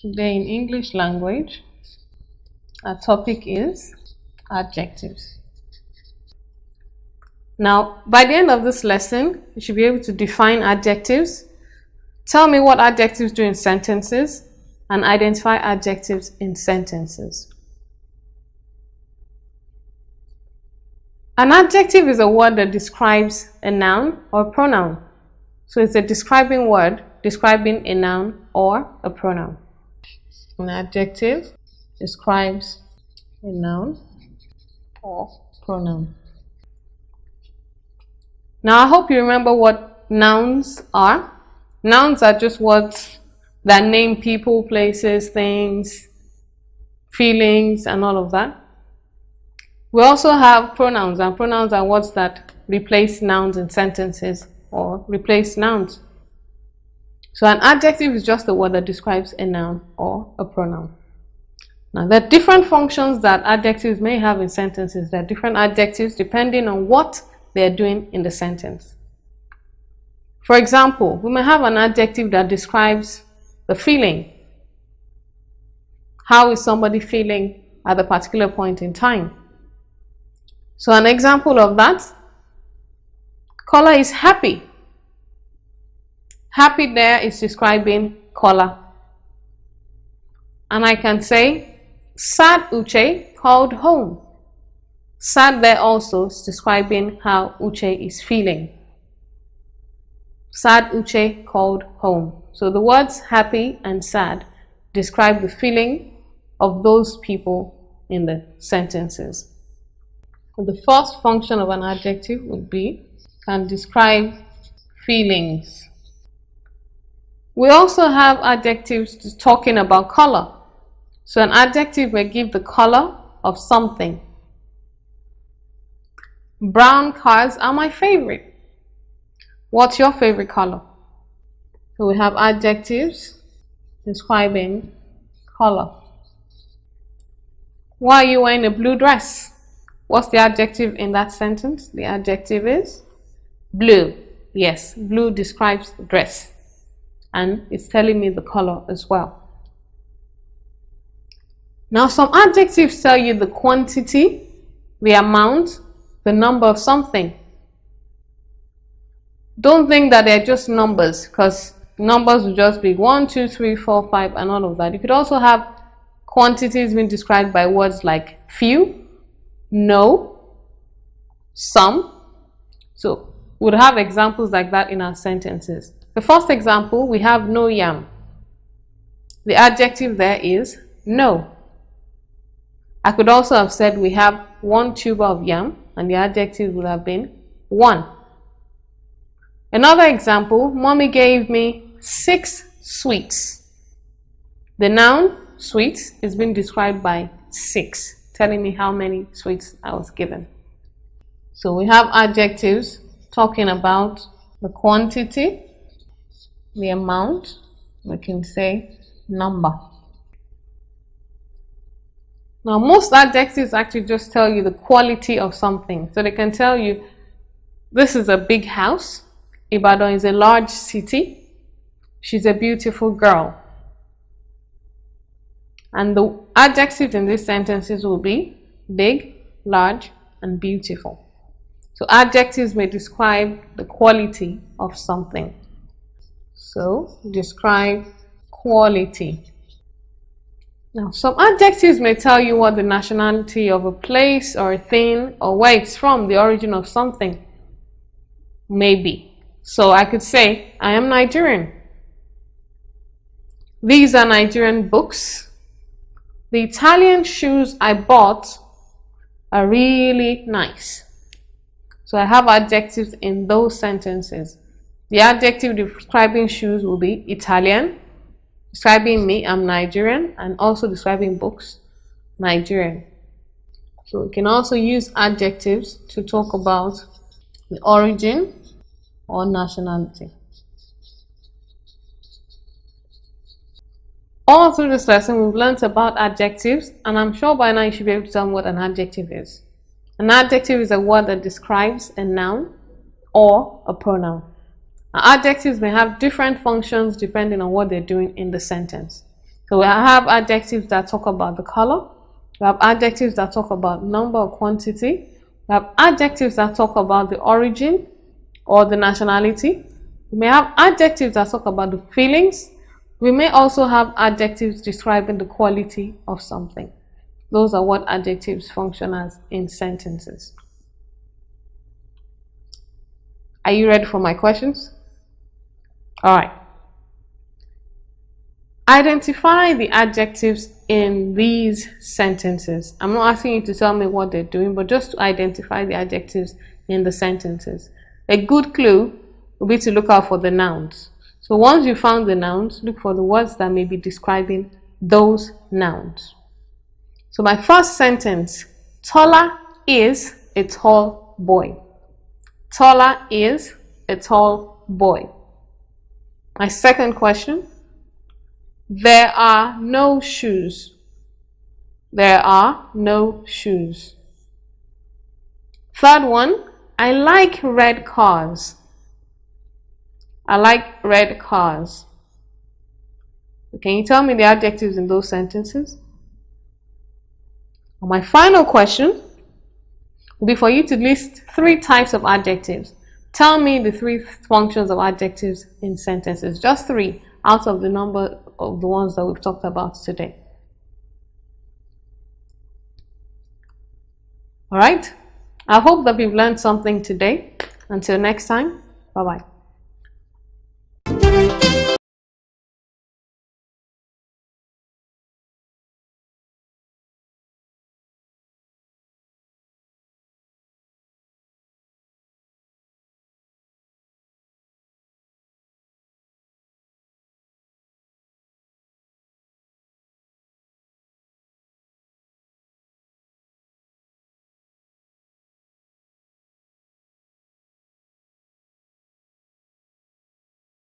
Today in English language, our topic is adjectives. Now, by the end of this lesson, you should be able to define adjectives, tell me what adjectives do in sentences, and identify adjectives in sentences. An adjective is a word that describes a noun or pronoun. So it's a describing word describing a noun or a pronoun. An adjective describes a noun or pronoun. Now, I hope you remember what nouns are. Nouns are just words that name people, places, things, feelings, and all of that. We also have pronouns, and pronouns are words that replace nouns in sentences or replace nouns. So an adjective is just a word that describes a noun or a pronoun. Now, there are different functions that adjectives may have in sentences. There are different adjectives depending on what they're doing in the sentence. For example, we may have an adjective that describes the feeling. How is somebody feeling at a particular point in time? So an example of that, color is happy. Happy there is describing color. And I can say, sad Uche called home. Sad there also is describing how Uche is feeling. Sad Uche called home. So the words happy and sad describe the feeling of those people in the sentences. The first function of an adjective would be, can describe feelings. We also have adjectives talking about color. So an adjective may give the color of something. Brown cars are my favorite. What's your favorite color? So we have adjectives describing color. Why are you wearing a blue dress? What's the adjective in that sentence? The adjective is blue. Yes, blue describes the dress. And it's telling me the color as well. Now, some adjectives tell you the quantity, the amount, the number of something. Don't think that they're just numbers, because numbers will just be 1, 2, 3, 4, 5, and all of that. You could also have quantities being described by words like few, no, some. So we'll have examples like that in our sentences. The first example, we have no yam. The adjective there is no. I could also have said we have 1 tuber of yam, and the adjective would have been 1. Another example, mommy gave me 6 sweets. The noun sweets is being described by 6, telling me how many sweets I was given. So we have adjectives talking about the quantity, the amount, we can say number. Now, most adjectives actually just tell you the quality of something. So they can tell you, this is a big house. Ibadan is a large city. She's a beautiful girl. And the adjectives in these sentences will be big, large, and beautiful. So adjectives may describe the quality of something. So describe quality. Now, some adjectives may tell you what the nationality of a place or a thing or where it's from, the origin of something may be. So I could say, I am Nigerian. These are Nigerian books. The Italian shoes I bought are really nice. So I have adjectives in those sentences. The adjective describing shoes will be Italian. Describing me, I'm Nigerian, and also describing books, Nigerian. So we can also use adjectives to talk about the origin or nationality. All through this lesson, we've learned about adjectives, and I'm sure by now you should be able to tell me what an adjective is. An adjective is a word that describes a noun or a pronoun. Now, adjectives may have different functions depending on what they're doing in the sentence. So we have adjectives that talk about the color. We have adjectives that talk about number or quantity. We have adjectives that talk about the origin or the nationality. We may have adjectives that talk about the feelings. We may also have adjectives describing the quality of something. Those are what adjectives function as in sentences. Are you ready for my questions? All right. Identify the adjectives in these sentences. I'm not asking you to tell me what they're doing, but just to identify the adjectives in the sentences. A good clue will be to look out for the nouns. So once you found the nouns, look for the words that may be describing those nouns. So my first sentence, Tola is a tall boy. Tola is a tall boy. My second question, there are no shoes. There are no shoes. Third one, I like red cars. I like red cars. Can you tell me the adjectives in those sentences? My final question will be for you to list 3 types of adjectives. Tell me the 3 functions of adjectives in sentences. Just 3 out of the number of the ones that we've talked about today. All right. I hope that we've learned something today. Until next time, bye-bye.